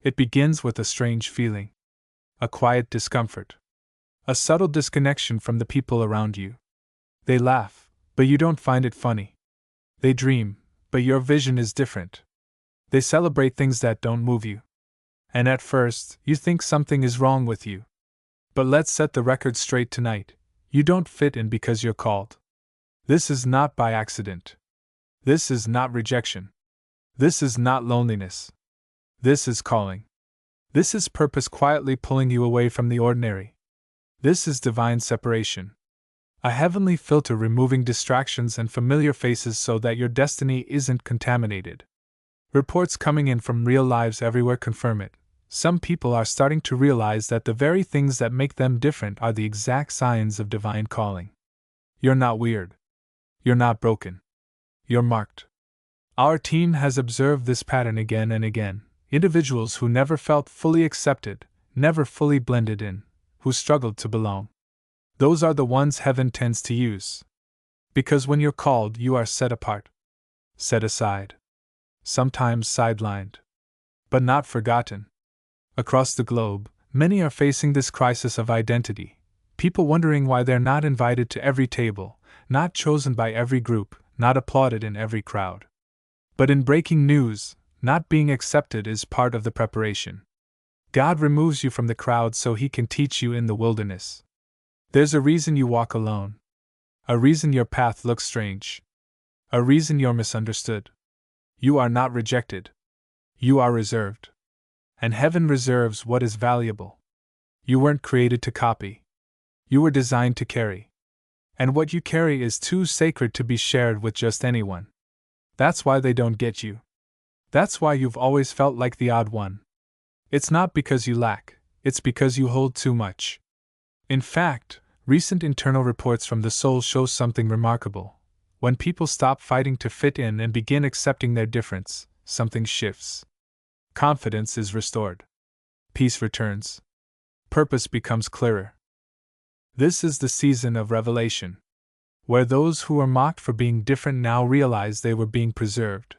It begins with a strange feeling, a quiet discomfort, a subtle disconnection from the people around you. They laugh, but you don't find it funny. They dream, but your vision is different. They celebrate things that don't move you. And at first, you think something is wrong with you. But let's set the record straight tonight. You don't fit in because you're called. This is not by accident. This is not rejection. This is not loneliness. This is calling. This is purpose quietly pulling you away from the ordinary. This is divine separation. A heavenly filter removing distractions and familiar faces so that your destiny isn't contaminated. Reports coming in from real lives everywhere confirm it. Some people are starting to realize that the very things that make them different are the exact signs of divine calling. You're not weird. You're not broken. You're marked. Our team has observed this pattern again and again. Individuals who never felt fully accepted, never fully blended in, who struggled to belong. Those are the ones heaven tends to use. Because when you're called, you are set apart. Set aside. Sometimes sidelined. But not forgotten. Across the globe, many are facing this crisis of identity. People wondering why they're not invited to every table, not chosen by every group, not applauded in every crowd. But in breaking news, not being accepted is part of the preparation. God removes you from the crowd so He can teach you in the wilderness. There's a reason you walk alone. A reason your path looks strange. A reason you're misunderstood. You are not rejected. You are reserved. And heaven reserves what is valuable. You weren't created to copy. You were designed to carry. And what you carry is too sacred to be shared with just anyone. That's why they don't get you. That's why you've always felt like the odd one. It's not because you lack, it's because you hold too much. In fact, recent internal reports from the soul show something remarkable. When people stop fighting to fit in and begin accepting their difference, something shifts. Confidence is restored. Peace returns. Purpose becomes clearer. This is the season of revelation, where those who were mocked for being different now realize they were being preserved.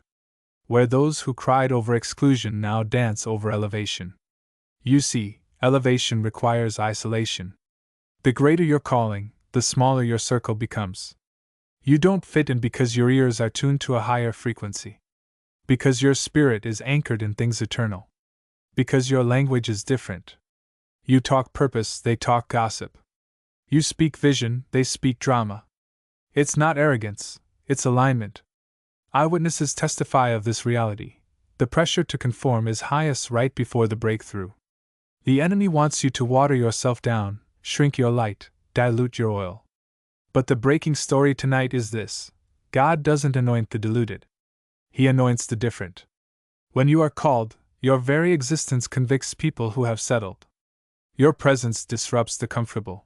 Where those who cried over exclusion now dance over elevation. You see, elevation requires isolation. The greater your calling, the smaller your circle becomes. You don't fit in because your ears are tuned to a higher frequency. Because your spirit is anchored in things eternal. Because your language is different. You talk purpose, they talk gossip. You speak vision, they speak drama. It's not arrogance, it's alignment. Eyewitnesses testify of this reality. The pressure to conform is highest right before the breakthrough. The enemy wants you to water yourself down, shrink your light, dilute your oil. But the breaking story tonight is this: God doesn't anoint the diluted. He anoints the different. When you are called, your very existence convicts people who have settled. Your presence disrupts the comfortable.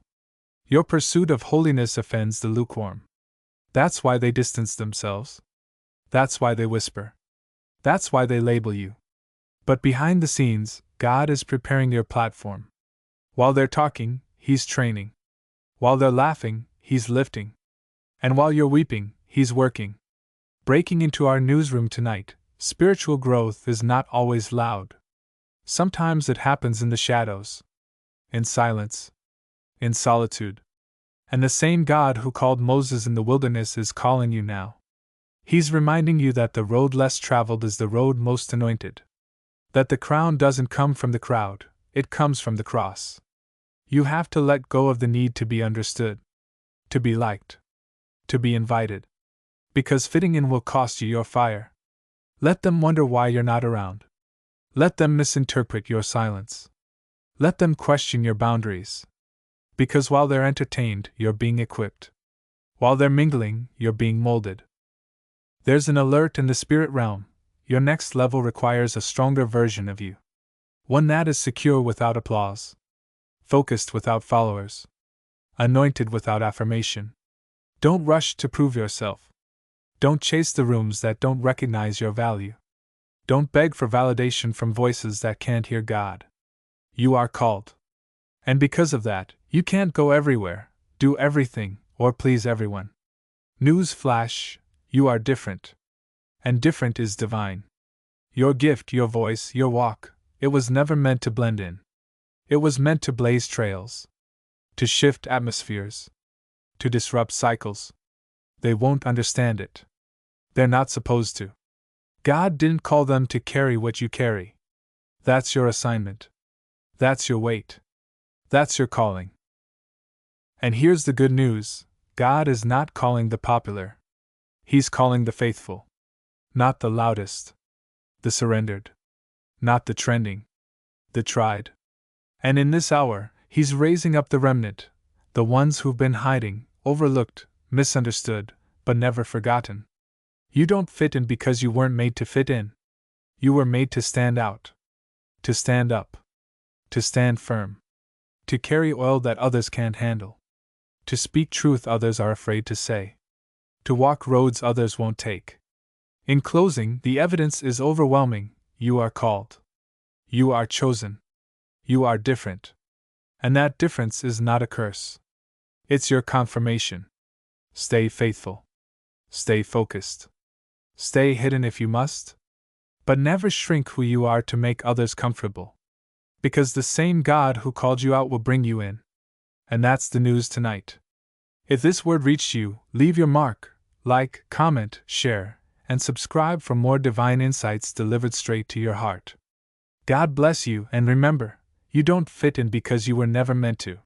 Your pursuit of holiness offends the lukewarm. That's why they distance themselves. That's why they whisper. That's why they label you. But behind the scenes, God is preparing your platform. While they're talking, He's training. While they're laughing, He's lifting. And while you're weeping, He's working. Breaking into our newsroom tonight, spiritual growth is not always loud. Sometimes it happens in the shadows. In silence. In solitude. And the same God who called Moses in the wilderness is calling you now. He's reminding you that the road less traveled is the road most anointed. That the crown doesn't come from the crowd, it comes from the cross. You have to let go of the need to be understood, to be liked, to be invited. Because fitting in will cost you your fire. Let them wonder why you're not around. Let them misinterpret your silence. Let them question your boundaries. Because while they're entertained, you're being equipped. While they're mingling, you're being molded. There's an alert in the spirit realm. Your next level requires a stronger version of you. One that is secure without applause. Focused without followers. Anointed without affirmation. Don't rush to prove yourself. Don't chase the rooms that don't recognize your value. Don't beg for validation from voices that can't hear God. You are called. And because of that, you can't go everywhere, do everything, or please everyone. News flash, you are different. And different is divine. Your gift, your voice, your walk, It was never meant to blend in. It was meant to blaze trails, to shift atmospheres, to disrupt cycles. They won't understand it. They're not supposed to. God didn't call them to carry what you carry. That's your assignment. That's your weight. That's your calling. And here's the good news: God is not calling the popular. He's calling the faithful. Not the loudest. The surrendered. Not the trending. The tried. And in this hour, He's raising up the remnant, the ones who've been hiding, overlooked, misunderstood, but never forgotten. You don't fit in because you weren't made to fit in. You were made to stand out. To stand up. To stand firm. To carry oil that others can't handle. To speak truth others are afraid to say. To walk roads others won't take. In closing, the evidence is overwhelming. You are called. You are chosen. You are different. And that difference is not a curse. It's your confirmation. Stay faithful. Stay focused. Stay hidden if you must. But never shrink who you are to make others comfortable. Because the same God who called you out will bring you in. And that's the news tonight. If this word reached you, leave your mark, like, comment, share, and subscribe for more divine insights delivered straight to your heart. God bless you, and remember, you don't fit in because you were never meant to.